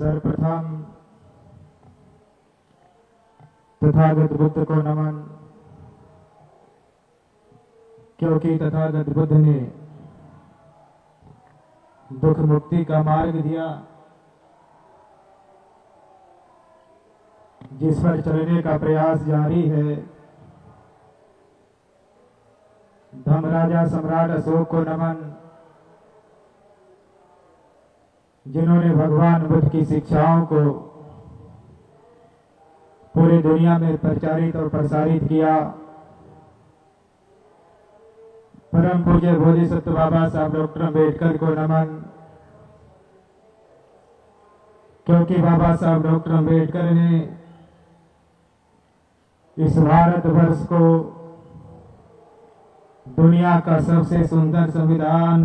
सर्वप्रथम तथागत बुद्ध को नमन, क्योंकि तथागत बुद्ध ने दुख मुक्ति का मार्ग दिया, जिस पर चलने का प्रयास जारी है। धर्मराजा सम्राट अशोक को नमन, जिन्होंने भगवान बुद्ध की शिक्षाओं को पूरी दुनिया में प्रचारित और प्रसारित किया। परम पूज्य बोधिसत्व बाबा साहब डॉक्टर अम्बेडकर को नमन, क्योंकि बाबा साहब डॉक्टर अम्बेडकर ने इस भारतवर्ष को दुनिया का सबसे सुंदर संविधान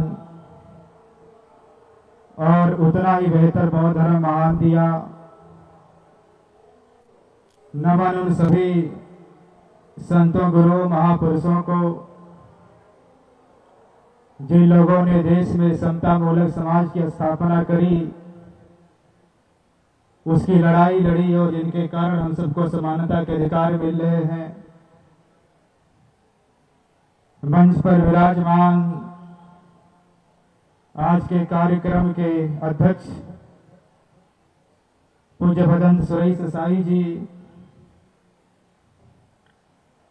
और उतना ही बेहतर बौद्ध धर्म महान दिया। नमन उन सभी संतों, गुरुओं, महापुरुषों को जिन लोगों ने देश में समता मूलक समाज की स्थापना करी, उसकी लड़ाई लड़ी और जिनके कारण हम सबको समानता के अधिकार मिल रहे हैं। मंच पर विराजमान आज के कार्यक्रम के अध्यक्ष पूज्य भदंत सुरेश साई जी,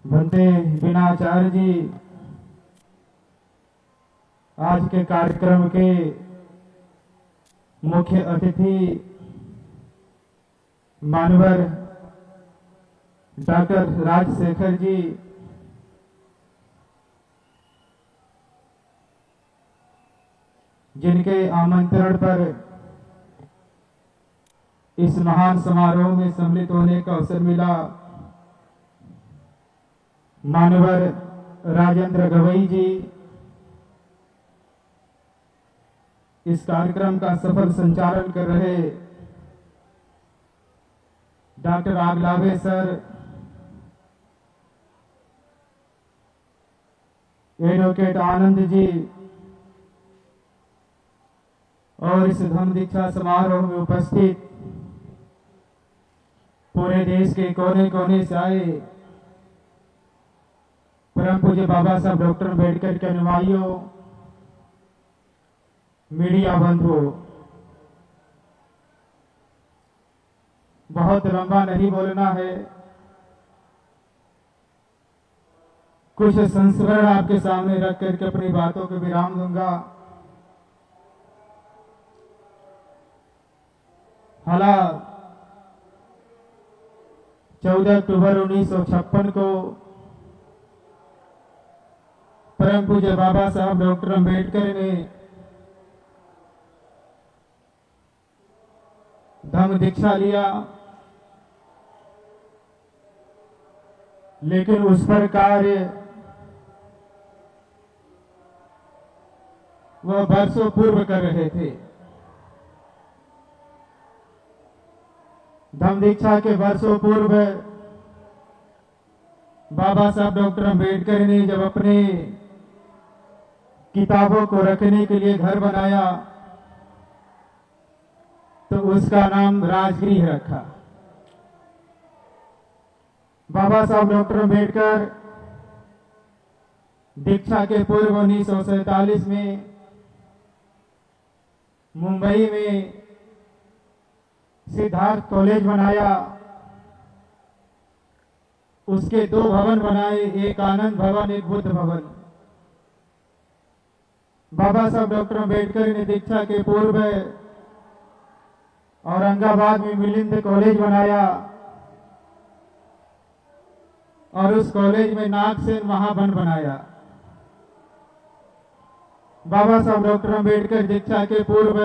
भंते बीनाचार्य जी, आज के कार्यक्रम के मुख्य अतिथि मानवर डॉक्टर राजशेखर जी, जिनके आमंत्रण पर इस महान समारोह में सम्मिलित होने का अवसर मिला, मानवर राजेंद्र गवई जी, इस कार्यक्रम का सफल संचालन कर रहे doctor Aglave sir, advocate Anand ji, और इस धम्म दीक्षा समारोह में उपस्थित पूरे देश के कोने कोने से आए परम पूज्य बाबा साहब डॉक्टर अम्बेडकर के अनुयायियों, मीडिया बंधुओं, बहुत लंबा नहीं बोलना है। कुछ संस्मरण आपके सामने रख करके अपनी बातों को विराम दूंगा। हालांकि 14 अक्टूबर 1956 को परम पूज्य बाबा साहब डॉक्टर अम्बेडकर ने धम्म दीक्षा लिया, लेकिन उस पर कार्य वह वर्षों पूर्व कर रहे थे। धम्म दीक्षा के वर्षों पूर्व बाबा साहब डॉक्टर अम्बेडकर ने जब अपने किताबों को रखने के लिए घर बनाया तो उसका नाम राजगृह रखा। बाबा साहब डॉक्टर अम्बेडकर दीक्षा के पूर्व 1947 में मुंबई में सिद्धार्थ कॉलेज बनाया। उसके 2 भवन बनाए, एक आनंद भवन, एक बुद्ध भवन। बाबा साहब डॉक्टर अम्बेडकर ने दीक्षा के पूर्व औरंगाबाद में मिलिंद कॉलेज बनाया और उस कॉलेज में नागसेन महावन बनाया। बाबा साहब डॉक्टर अम्बेडकर दीक्षा के पूर्व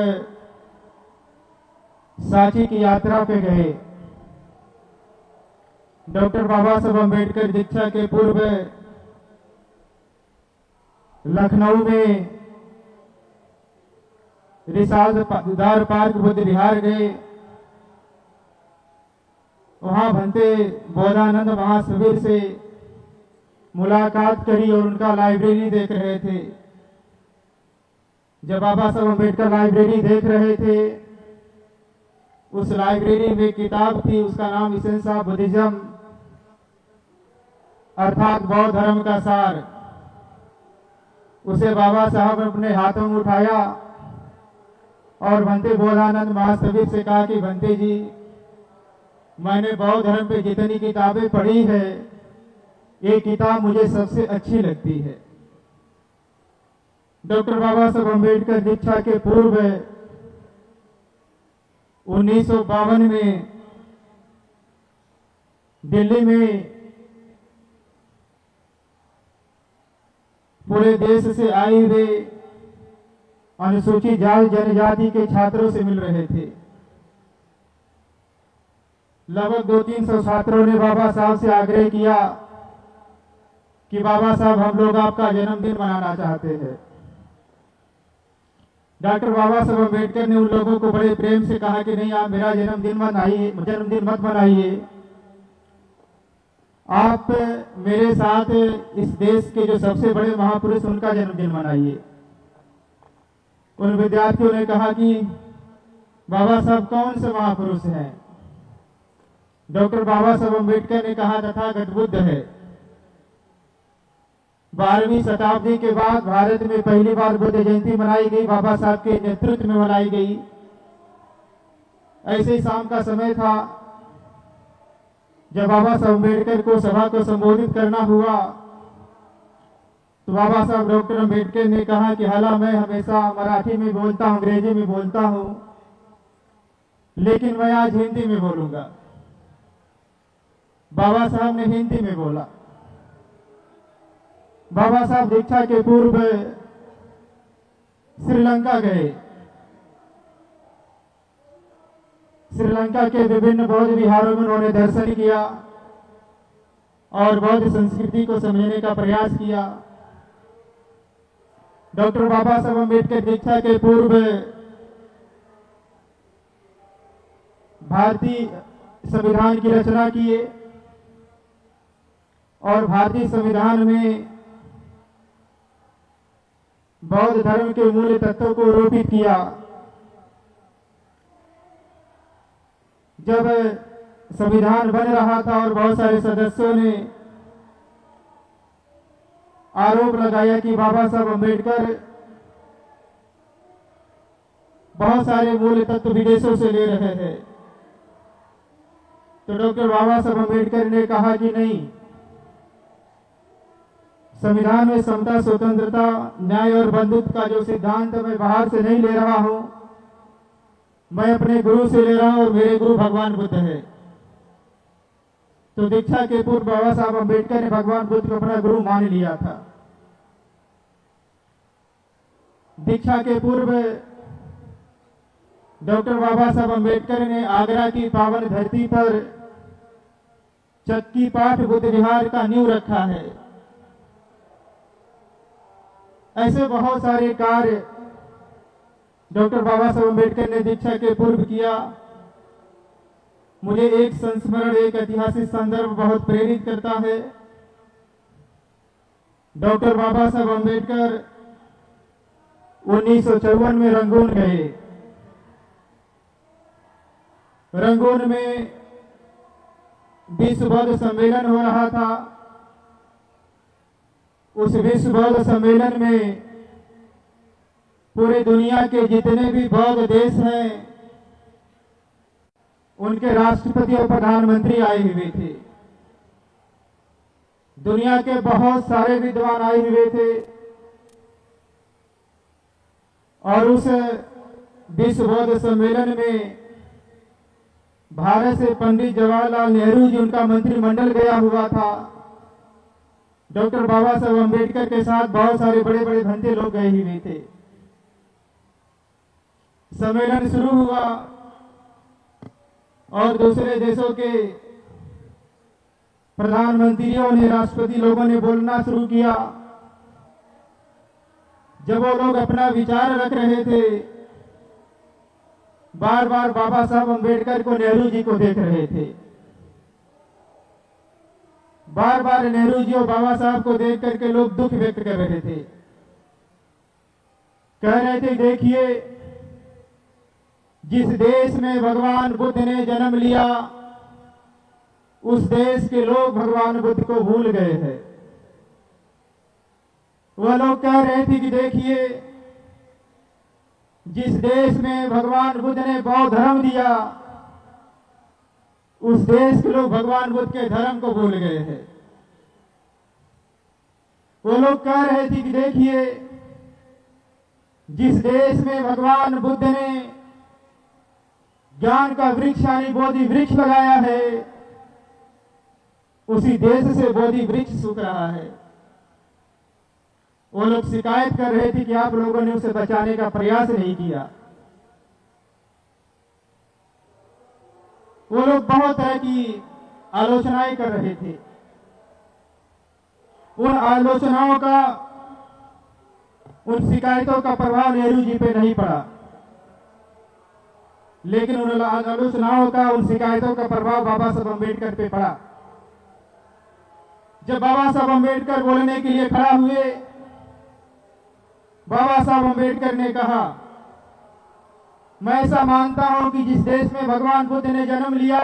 सांची की यात्रा पे गए। डॉक्टर बाबा साहब अम्बेडकर दीक्षा के पूर्व लखनऊ में रिसालदार पार्क बुद्ध विहार गए। वहां भंते बोधानंद महासवीर से मुलाकात करी और उनका लाइब्रेरी देख रहे थे। जब बाबा साहब अम्बेडकर लाइब्रेरी देख रहे थे उस लाइब्रेरी में किताब थी, उसका नाम इसेंस ऑफ बुद्धिज्म अर्थात बौद्ध धर्म का सार। उसे बाबा साहब ने अपने हाथों में उठाया और भंते बोधानंद महासवीर से कहा कि भंते जी, मैंने बौद्ध धर्म पे जितनी किताबें पढ़ी है, ये किताब मुझे सबसे अच्छी लगती है। डॉक्टर बाबा साहब अम्बेडकर दीक्षा के पूर्व 1952 में दिल्ली में पूरे देश से आए हुए अनुसूचित जाति जनजाति के छात्रों से मिल रहे थे। लगभग 200-300 छात्रों ने बाबा साहब से आग्रह किया कि बाबा साहब, हम लोग आपका जन्मदिन मनाना चाहते हैं। डॉक्टर बाबा साहब अम्बेडकर ने उन लोगों को बड़े प्रेम से कहा कि नहीं, आप मेरा जन्मदिन मत मनाइए, आप मेरे साथ इस देश के जो सबसे बड़े महापुरुष उनका जन्मदिन मनाइए। उन विद्यार्थियों ने कहा कि बाबा साहब कौन से महापुरुष हैं? डॉक्टर बाबा साहब अम्बेडकर ने कहा तथागत बुद्ध है। 12वीं शताब्दी के बाद भारत में पहली बार बुद्ध जयंती मनाई गई, बाबा साहब के नेतृत्व में मनाई गई। ऐसे ही शाम का समय था, जब बाबा साहब अम्बेडकर को सभा को संबोधित करना हुआ तो बाबा साहब डॉक्टर अम्बेडकर ने कहा कि हालांकि मैं हमेशा मराठी में बोलता हूं, अंग्रेजी में बोलता हूं, लेकिन मैं आज हिंदी में बोलूंगा। बाबा साहब ने हिंदी में बोला। बाबा साहब दीक्षा के पूर्व श्रीलंका गए। श्रीलंका के विभिन्न बौद्ध विहारों में उन्होंने दर्शन किया और बौद्ध संस्कृति को समझने का प्रयास किया। डॉक्टर बाबा साहब अम्बेडकर दीक्षा के पूर्व भारतीय संविधान की रचना किए और भारतीय संविधान में बौद्ध धर्म के मूल तत्वों को रोपित किया। जब संविधान बन रहा था और बहुत सारे सदस्यों ने आरोप लगाया कि बाबा साहब अम्बेडकर बहुत सारे मूल तत्व विदेशों से ले रहे हैं, तो डॉक्टर बाबा साहब अम्बेडकर ने कहा कि नहीं, संविधान में समता, स्वतंत्रता, न्याय और बंधुत्व का जो सिद्धांत मैं बाहर से नहीं ले रहा हूं, मैं अपने गुरु से ले रहा हूं और मेरे गुरु भगवान बुद्ध है। तो दीक्षा के पूर्व बाबा साहब अम्बेडकर ने भगवान बुद्ध को अपना गुरु मान लिया था। दीक्षा के पूर्व डॉक्टर बाबा साहब अम्बेडकर ने आगरा की पावन धरती पर चक्की पाठ बुद्ध विहार का नींव रखा है। ऐसे बहुत सारे कार्य डॉक्टर बाबा साहब अम्बेडकर ने दीक्षा के पूर्व किया। मुझे एक संस्मरण, एक ऐतिहासिक संदर्भ बहुत प्रेरित करता है। डॉक्टर बाबा साहब अम्बेडकर 1954 में रंगून गए। रंगून में विश्व बौद्ध सम्मेलन हो रहा था। उस विश्व बौद्ध सम्मेलन में पूरी दुनिया के जितने भी बौद्ध देश हैं, उनके राष्ट्रपति और प्रधानमंत्री आए हुए थे। दुनिया के बहुत सारे विद्वान आए हुए थे और उस विश्व बौद्ध सम्मेलन में भारत से पंडित जवाहरलाल नेहरू जी, उनका मंत्रिमंडल गया हुआ था। डॉक्टर बाबा साहब अम्बेडकर के साथ बहुत सारे बड़े बड़े धंधे लोग गए हुए थे। सम्मेलन शुरू हुआ और दूसरे देशों के प्रधानमंत्रियों ने, राष्ट्रपति लोगों ने बोलना शुरू किया। जब वो लोग अपना विचार रख रहे थे, बार बार बाबा साहब अम्बेडकर को, नेहरू जी को देख रहे थे। बार बार नेहरू जी और बाबा साहब को देख करके लोग दुख व्यक्त कर रहे थे। कह रहे थे, देखिए जिस देश में भगवान बुद्ध ने जन्म लिया उस देश के लोग भगवान बुद्ध को भूल गए हैं। वह लोग कह रहे थे कि देखिए, जिस देश में भगवान बुद्ध ने बौद्ध धर्म दिया उस देश के लोग भगवान बुद्ध के धर्म को भूल गए हैं। वो लोग कह रहे थे कि देखिए, जिस देश में भगवान बुद्ध ने ज्ञान का वृक्ष यानी बोधि वृक्ष लगाया है उसी देश से बोधि वृक्ष सूख रहा है। वो लोग शिकायत कर रहे थे कि आप लोगों ने उसे बचाने का प्रयास नहीं किया। वो लोग बहुत तरह की आलोचनाएं कर रहे थे। उन आलोचनाओं का, उन शिकायतों का प्रभाव नेहरू जी पे नहीं पड़ा, लेकिन उन आलोचनाओं का, उन शिकायतों का प्रभाव बाबा साहब अम्बेडकर पे पड़ा। जब बाबा साहब अम्बेडकर बोलने के लिए खड़ा हुए, बाबा साहब अम्बेडकर ने कहा, मैं ऐसा मानता हूं कि जिस देश में भगवान बुद्ध ने जन्म लिया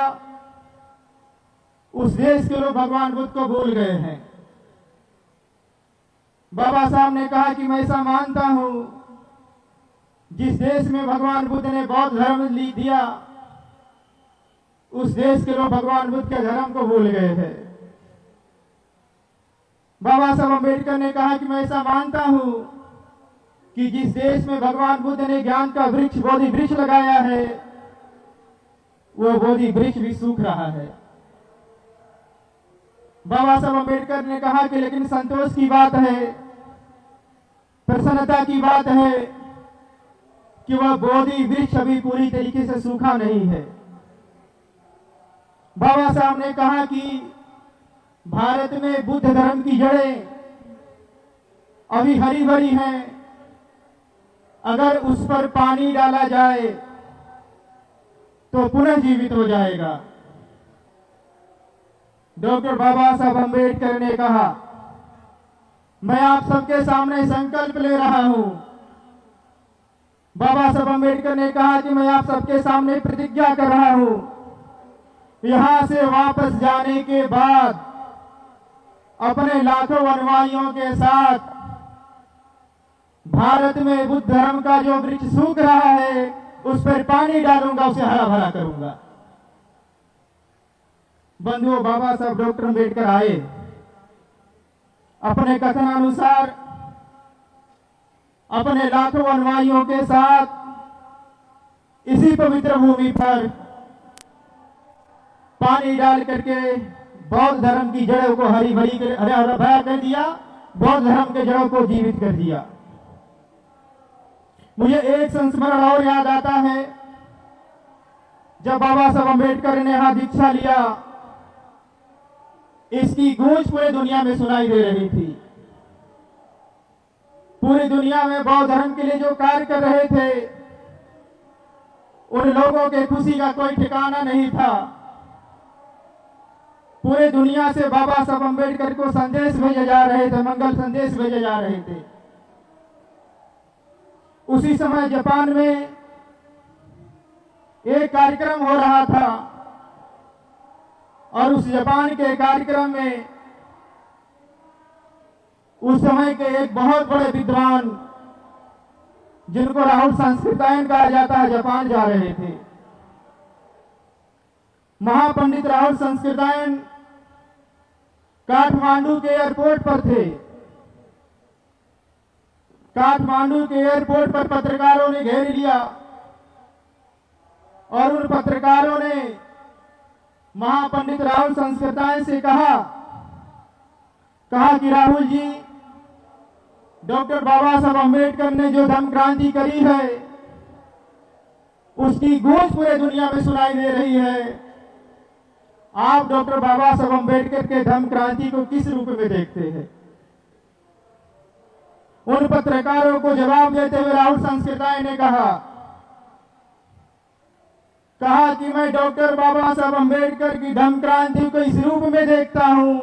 उस देश के लोग भगवान बुद्ध को भूल गए हैं। बाबा साहब ने कहा कि मैं ऐसा मानता हूं जिस देश में भगवान बुद्ध ने बौद्ध धर्म दिया उस देश के लोग भगवान बुद्ध के धर्म को भूल गए हैं। बाबा साहब अम्बेडकर ने कहा कि मैं ऐसा मानता हूं कि जिस देश में भगवान बुद्ध ने ज्ञान का वृक्ष बोधि वृक्ष लगाया है वो बोधि वृक्ष भी सूख रहा है। बाबा साहब अम्बेडकर ने कहा कि लेकिन संतोष की बात है, प्रसन्नता की बात है कि वह बोधि वृक्ष अभी पूरी तरीके से सूखा नहीं है। बाबा साहब ने कहा कि भारत में बुद्ध धर्म की जड़ें अभी हरी भरी हैं, अगर उस पर पानी डाला जाए तो पुनर्जीवित हो जाएगा। डॉक्टर बाबा साहब अम्बेडकर ने कहा, मैं आप सबके सामने संकल्प ले रहा हूं। बाबा साहब अम्बेडकर ने कहा कि मैं आप सबके सामने प्रतिज्ञा कर रहा हूं, यहां से वापस जाने के बाद अपने लाखों अनुयायियों के साथ भारत में बुद्ध धर्म का जो वृक्ष सूख रहा है उस पर पानी डालूंगा, उसे हरा भरा करूंगा। बंधुओं, बाबा साहब डॉक्टर अम्बेडकर आए, अपने कथनानुसार अपने लाखों अनुयायियों के साथ इसी पवित्र भूमि पर पानी डाल करके बौद्ध धर्म की जड़ों को हरी भरी हरा भरा कर दिया, बौद्ध धर्म के जड़ों को जीवित कर दिया। मुझे एक संस्मरण और याद आता है, जब बाबा साहब अम्बेडकर ने यहां दीक्षा लिया, इसकी गूंज पूरी दुनिया में सुनाई दे रही थी। पूरी दुनिया में बौद्ध धर्म के लिए जो कार्य कर रहे थे उन लोगों के खुशी का कोई ठिकाना नहीं था। पूरी दुनिया से बाबा साहब अम्बेडकर को संदेश भेजे जा रहे थे, मंगल संदेश भेजे जा रहे थे। उसी समय जापान में एक कार्यक्रम हो रहा था और उस जापान के कार्यक्रम में उस समय के एक बहुत बड़े विद्वान जिनको राहुल संस्कृतायन कहा जाता है, जापान जा रहे थे। महापंडित राहुल संस्कृतायन काठमांडू के एयरपोर्ट पर थे। काठमांडू के एयरपोर्ट पर पत्रकारों ने घेर लिया और उन पत्रकारों ने महापंडित राहुल संस्कृतायन से कहा कि राहुल जी, डॉक्टर बाबा साहब अम्बेडकर ने जो धम्म क्रांति करी है उसकी गूंज पूरे दुनिया में सुनाई दे रही है। आप डॉक्टर बाबा साहब अम्बेडकर के धम्म क्रांति को किस रूप में देखते हैं? उन पत्रकारों को जवाब देते हुए राहुल संस्कृतायन ने कहा कि मैं डॉक्टर बाबा साहब अम्बेडकर की धम्म क्रांति को इस रूप में देखता हूं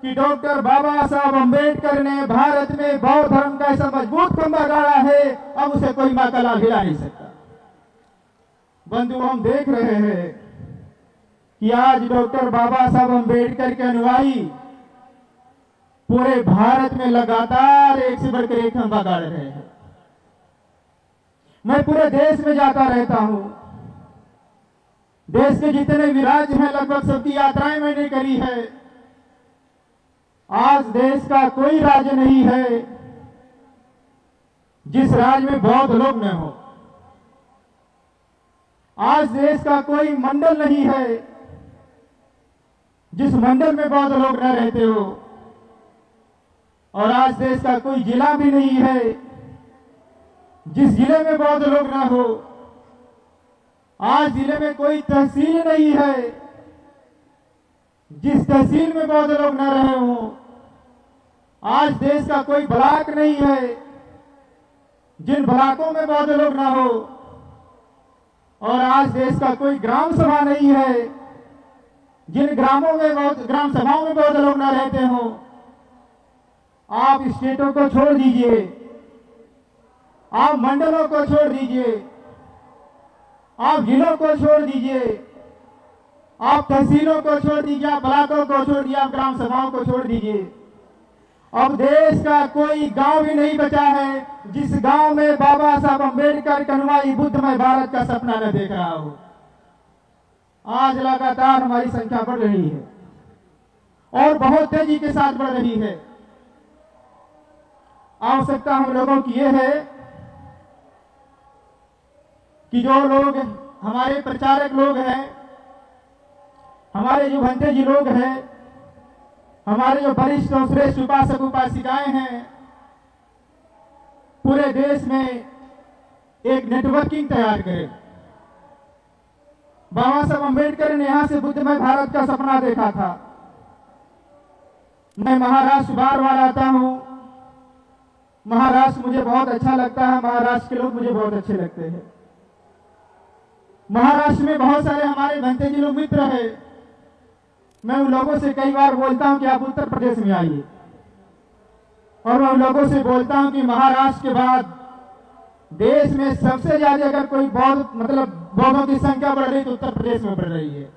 कि डॉक्टर बाबा साहब अम्बेडकर ने भारत में बौद्ध धर्म का ऐसा मजबूत खंभा गाड़ा है, अब उसे कोई मातालाल हिला नहीं सकता। बंधु, हम देख रहे हैं कि आज डॉक्टर बाबा साहब अम्बेडकर के अनुयायी पूरे भारत में लगातार एक से बढ़कर एक खंभा गाड़ रहे हैं। मैं पूरे देश में जाता रहता हूं। देश के जितने भी राज्य हैं लगभग सबकी यात्राएं मैंने करी है। आज देश का कोई राज्य नहीं है जिस राज्य में बौद्ध लोग न हो। आज देश का कोई मंडल नहीं है जिस मंडल में बौद्ध लोग न रहते हो। और आज देश का कोई जिला भी नहीं है जिस जिले में बौद्ध लोग ना हो। आज जिले में कोई तहसील नहीं है जिस तहसील में बौद्ध लोग ना रहे हो। आज देश का कोई ब्लॉक नहीं है जिन ब्लॉकों में बौद्ध लोग ना हो। और आज देश का कोई ग्राम सभा नहीं है जिन ग्रामों में ग्राम सभाओं में बौद्ध लोग ना रहते हो। आप स्टेटों को छोड़ दीजिए, आप मंडलों को छोड़ दीजिए, आप जिलों को छोड़ दीजिए, आप तहसीलों को छोड़ दीजिए, आप ब्लॉकों को छोड़ दीजिए, आप ग्राम सभाओं को छोड़ दीजिए। अब देश का कोई गांव भी नहीं बचा है जिस गांव में बाबा साहब अम्बेडकर का अनुयायी बुद्धमय भारत का सपना न देख रहा हो। आज लगातार हमारी संख्या बढ़ रही है और बहुत तेजी के साथ बढ़ रही है। आवश्यकता हम लोगों की यह है कि जो लोग हमारे प्रचारक लोग हैं, हमारे जो भंते जी लोग हैं, हमारे जो वरिष्ठ और श्रेष्ठ उपासक उपासिकाएं हैं, पूरे देश में एक नेटवर्किंग तैयार करें। बाबा साहब अम्बेडकर ने यहां से बुद्धमय भारत का सपना देखा था। मैं महाराष्ट्र बार बार आता हूं। महाराष्ट्र मुझे बहुत अच्छा लगता है। महाराष्ट्र के लोग मुझे बहुत अच्छे लगते हैं। महाराष्ट्र में बहुत सारे हमारे भंते जी लोग मित्र हैं। मैं उन लोगों से कई बार बोलता हूं कि आप उत्तर प्रदेश में आइए, और मैं उन लोगों से बोलता हूं कि महाराष्ट्र के बाद देश में सबसे ज्यादा अगर कोई बौद्धों की संख्या बढ़ रही तो उत्तर प्रदेश में बढ़ रही है।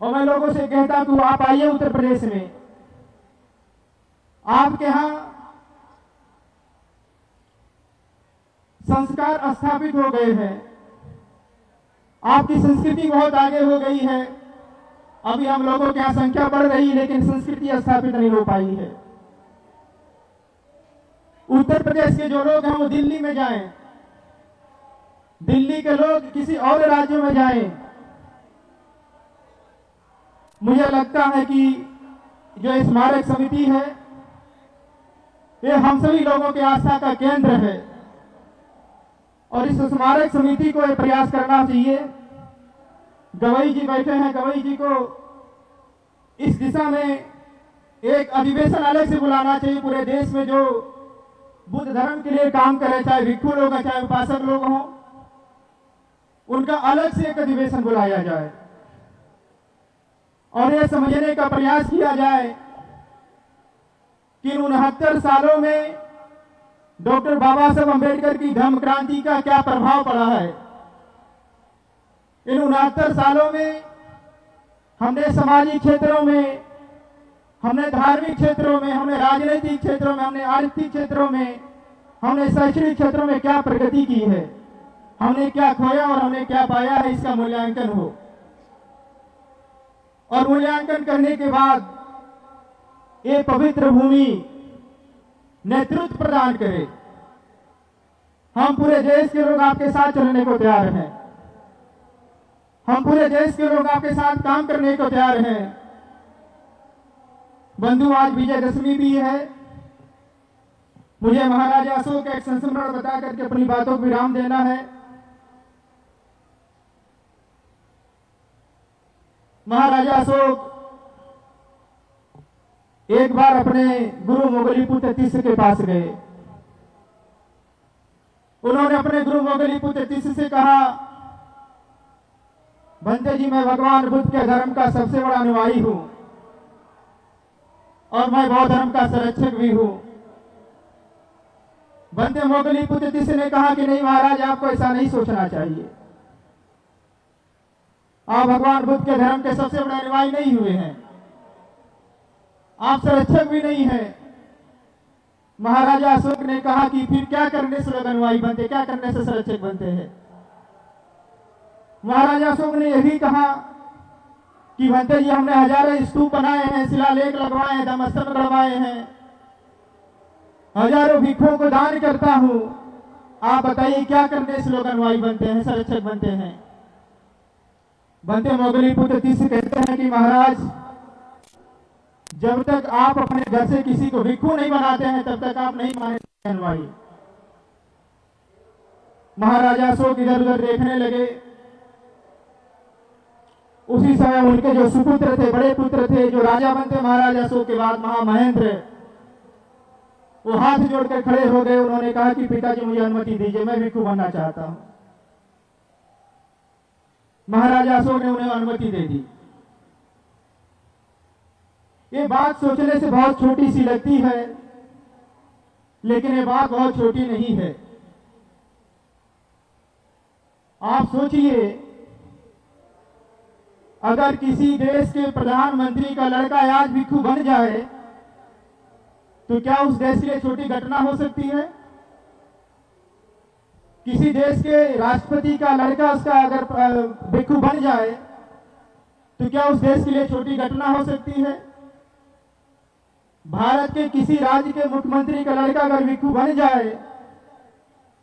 और मैं लोगों से कहता हूं कि आप आइए उत्तर प्रदेश में। आपके यहां संस्कार स्थापित हो गए हैं, आपकी संस्कृति बहुत आगे हो गई है। अभी हम लोगों के यहां संख्या बढ़ रही है लेकिन संस्कृति स्थापित नहीं हो पाई है। उत्तर प्रदेश के जो लोग हैं वो दिल्ली में जाएं, दिल्ली के लोग किसी और राज्यों में जाएं। मुझे लगता है कि जो स्मारक समिति है ये हम सभी लोगों के आस्था का केंद्र है, और इस स्मारक समिति को यह प्रयास करना चाहिए। गवई जी बैठे हैं, गवई जी को इस दिशा में एक अधिवेशन अलग से बुलाना चाहिए। पूरे देश में जो बुद्ध धर्म के लिए काम करे, चाहे भिक्षु लोग हैं चाहे उपासक लोग हों, उनका अलग से एक अधिवेशन बुलाया जाए और यह समझने का प्रयास किया जाए कि 69 सालों में डॉक्टर बाबा साहब अम्बेडकर की धर्म क्रांति का क्या प्रभाव पड़ा है। इन 69 सालों में हमने सामाजिक क्षेत्रों में, हमने धार्मिक क्षेत्रों में, हमने राजनीतिक क्षेत्रों में, हमने आर्थिक क्षेत्रों में, हमने शैक्षणिक क्षेत्रों में क्या प्रगति की है, हमने क्या खोया और हमने क्या पाया है, इसका मूल्यांकन हो। और मूल्यांकन करने के बाद ये पवित्र भूमि नेतृत्व प्रदान करे। हम पूरे देश के लोग आपके साथ चलने को तैयार हैं, हम पूरे देश के लोग आपके साथ काम करने को तैयार हैं। बंधु, आज विजयदशमी भी है। मुझे महाराजा अशोक का एक संस्मरण बता करके अपनी बातों को विराम देना है। महाराजा अशोक एक बार अपने गुरु मोगलीपुत्र तीर्थ के पास गए। उन्होंने अपने गुरु मोगलीपुत्र तीर्थ से कहा, भंते जी, मैं भगवान बुद्ध के धर्म का सबसे बड़ा अनुयायी हूं और मैं बौद्ध धर्म का संरक्षक भी हूं। बंदे मोगलीपुत्र तिस्स ने कहा कि नहीं महाराज, आपको ऐसा नहीं सोचना चाहिए। आप भगवान बुद्ध के धर्म के सबसे बड़े अनुयायी नहीं हुए हैं, आप संरक्षक भी नहीं है। महाराजा अशोक ने कहा कि फिर क्या करने से लोग अनुयायी बनते, क्या करने से संरक्षक बनते हैं। महाराजा अशोक ने यह भी कहा कि भंते जी, हमने हजारों स्तूप बनाए हैं, शिलालेख लगवाए हैं, धम्मस्तंभ गड़वाए हैं, हजारों भिक्षुओं को दान करता हूं, आप बताइए क्या करने से लोग अनुयायी बनते हैं, संरक्षक बनते हैं। बंते मोगलीपुत्र तिस्स कहते हैं कि महाराज, जब तक आप अपने घर से किसी को भिक्षु नहीं बनाते हैं तब तक आप नहीं माने अनुयायी। महाराजा अशोक इधर उधर देखने लगे। उसी समय उनके जो सुपुत्र थे, बड़े पुत्र थे, जो राजा बनते महाराजा अशोक के बाद, महामहेंद्र, वो हाथ जोड़कर खड़े हो गए। उन्होंने कहा कि पिताजी मुझे अनुमति दीजिए, मैं भिक्षु बनना चाहता हूं। महाराजा अशोक ने उन्हें अनुमति दे दी। ये बात सोचने से बहुत छोटी सी लगती है, लेकिन ये बात बहुत छोटी नहीं है। आप सोचिए, अगर किसी देश के प्रधानमंत्री का लड़का आज भिक्षु बन जाए तो क्या उस देश के लिए छोटी घटना हो सकती है? किसी देश के राष्ट्रपति का लड़का उसका अगर भिक्षु बन जाए तो क्या उस देश के लिए छोटी घटना हो सकती है? भारत के किसी राज्य के मुख्यमंत्री का लड़का अगर भिक्षु बन जाए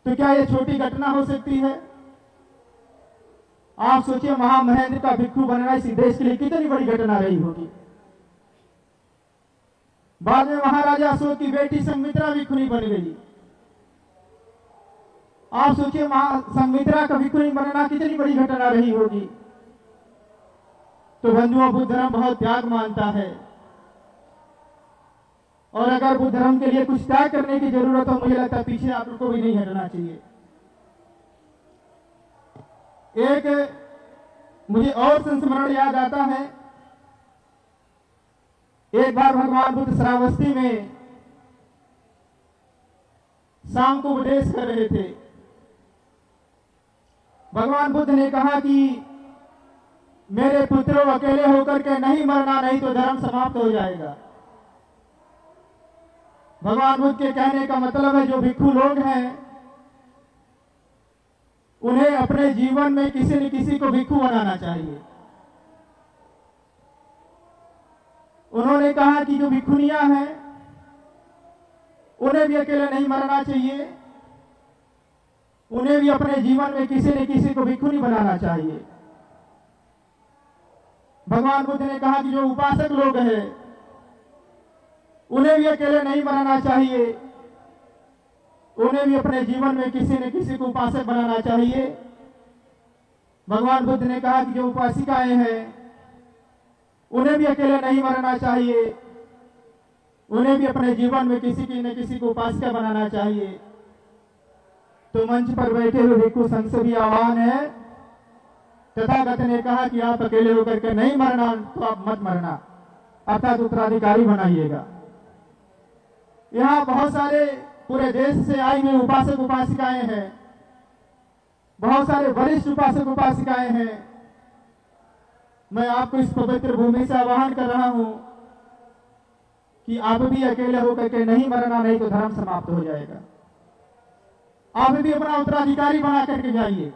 तो क्या यह छोटी घटना हो सकती है? आप सोचिए, महामहेंद्र का भिक्षु बनना इस देश के लिए कितनी बड़ी घटना रही होगी। बाद में महाराजा अशोक की बेटी संघमित्रा भिक्षुणी बन गई। आप सोचिए, संघमित्रा का भिक्षुणी बनना कितनी बड़ी घटना रही होगी। तो बंधुओं, बुद्ध धर्म बहुत त्याग मानता है, और अगर बुद्ध धर्म के लिए कुछ त्याग करने की जरूरत हो, मुझे लगता है पीछे आप लोग को भी नहीं हटना चाहिए। एक मुझे और संस्मरण याद आता है। एक बार भगवान बुद्ध श्रावस्ती में शाम को उपदेश कर रहे थे। भगवान बुद्ध ने कहा कि मेरे पुत्रों, अकेले होकर के नहीं मरना, नहीं तो धर्म समाप्त हो जाएगा। भगवान बुद्ध के कहने का मतलब है, जो भिक्षु लोग हैं उन्हें अपने जीवन में किसी न किसी को भिक्षु बनाना चाहिए। उन्होंने कहा कि जो भिक्षुनियां हैं उन्हें भी अकेले नहीं मरना चाहिए, उन्हें भी अपने जीवन में किसी न किसी को भिक्षुनी बनाना चाहिए। भगवान बुद्ध ने कहा कि जो उपासक लोग हैं उन्हें भी अकेले नहीं मरना चाहिए, उन्हें भी अपने जीवन में किसी न किसी को उपासक बनाना चाहिए। भगवान बुद्ध ने कहा कि जो उपासिकाएं हैं उन्हें भी अकेले नहीं मरना चाहिए, उन्हें भी अपने जीवन में किसी न किसी को उपासिका बनाना चाहिए। तो मंच पर बैठे हुए भिक्षु संघ से भी आह्वान है। तथागत ने कहा कि आप अकेले होकर के नहीं मरना तो आप मत मरना, अर्थात उत्तराधिकारी बनाइएगा। यहाँ बहुत सारे पूरे देश से आई हुई उपासक उपासिकाएं हैं, बहुत सारे वरिष्ठ उपासक उपासिकाएं हैं। मैं आपको इस पवित्र भूमि से आह्वान कर रहा हूं कि आप भी अकेले होकर के नहीं मरना, नहीं तो धर्म समाप्त हो जाएगा। आप भी अपना उत्तराधिकारी बना करके जाइए।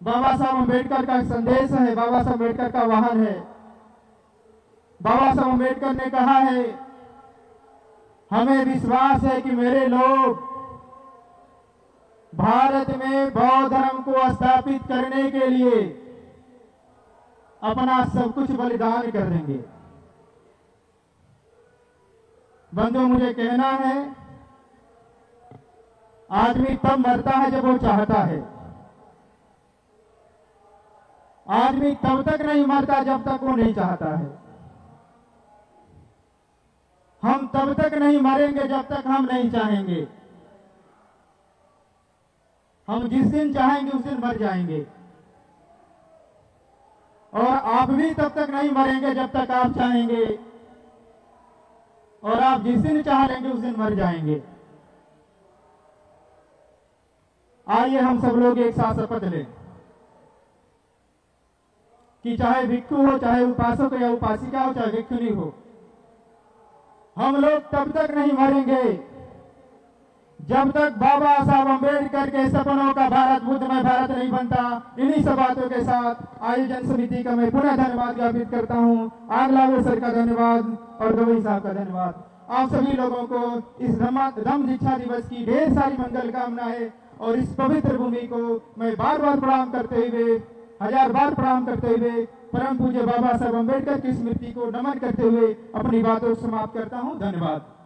बाबा साहब अम्बेडकर का संदेश है, बाबा साहब अम्बेडकर का वाहन है। बाबा साहब अम्बेडकर ने कहा है, हमें विश्वास है कि मेरे लोग भारत में बौद्ध धर्म को स्थापित करने के लिए अपना सब कुछ बलिदान कर देंगे। बंधु, मुझे कहना है, आदमी तब मरता है जब वो चाहता है। आदमी तब तक नहीं मरता जब तक वो नहीं चाहता है। हम तब तक नहीं मरेंगे जब तक हम नहीं चाहेंगे। हम जिस दिन चाहेंगे उस दिन मर जाएंगे। और आप भी तब तक नहीं मरेंगे जब तक आप चाहेंगे, और आप जिस दिन चाह लेंगे उस दिन मर जाएंगे। आइए हम सब लोग एक साथ शपथ लें कि चाहे भिक्षु हो, चाहे उपासक या उपासिका हो, चाहे भिक्षुनी हो, हम लोग तब तक नहीं मरेंगे जब तक बाबा साहब अम्बेडकर के सपनों का भारत बुद्धमय भारत नहीं बनता। इन्हीं सब बातों के साथ आयोजन समिति का मैं पुनः धन्यवाद ज्ञापित करता हूँ। आगलावे सर का धन्यवाद और गवई साहब का धन्यवाद। आप सभी लोगों को इस धम्म दीक्षा दिवस की ढेर सारी मंगल कामनाएं और इस पवित्र भूमि को मैं बार बार प्रणाम करते हुए, हजार बार प्रणाम करते हुए, परम पूज्य बाबा साहब अम्बेडकर की स्मृति को नमन करते हुए अपनी बातों को समाप्त करता हूँ। धन्यवाद।